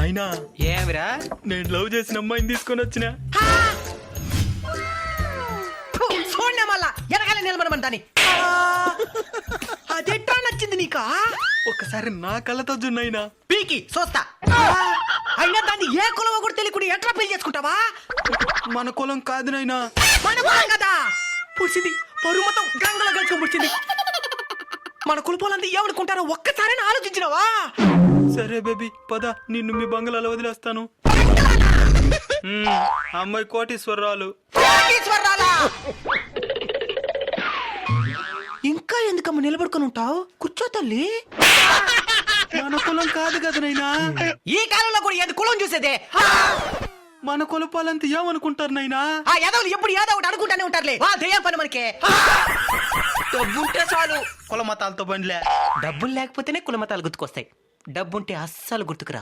నైనా ఏమిరా? నేను లవ్ చేసిన అమ్మాయిని తీసుకొని వచ్చిన. చూడండి మళ్ళా వెనకాల నిలబడమని దాన్ని. అదెట్లా నచ్చింది నీకా? ఒకసారి నా కళ్ళతో జున్నైనా. పీకి చూస్తా. అయినా దాన్ని ఏ కులమో కూడా తెలియకుండా ఎట్లా పెళ్లి చేసుకుంటావా? మన కులం కాదు నైనా. మన కులం కదా పుడిచింది, పరువు మొత్తం గంగలో కలుసుకొని పుడిచింది. మన కులపోలంతా ఏమనుకుంటారో ఒక్కసారి ఆలోచించినావా? సరే బేబీ పద, నిన్ను మీ బంగ్లాలో వదిలేస్తాను. అమ్మాయి కోటీశ్వరరాలు. ఇంకా ఎందుకమ్మ నిలబడుకొని ఉంటావు? కూర్చో తల్లి. మన కులం కాదు కదా నైనా. ఈ కాలంలో కూడా ఏది కులం చూసేదే? మన కులపాలంతా ఏమనుకుంటారు నైనా? ఆ యాదవులు ఎప్పుడు ఏదో ఒకటి అనుకుంటానే ఉంటారులే. దయ్యం పని మనకే. డబ్బుంటే చాలు. కుల మతాలతో బండిలే. డబ్బులు లేకపోతేనే కులమతాలు గుర్తుకొస్తాయి. డబ్బుంటే అస్సలు గుర్తుకురా.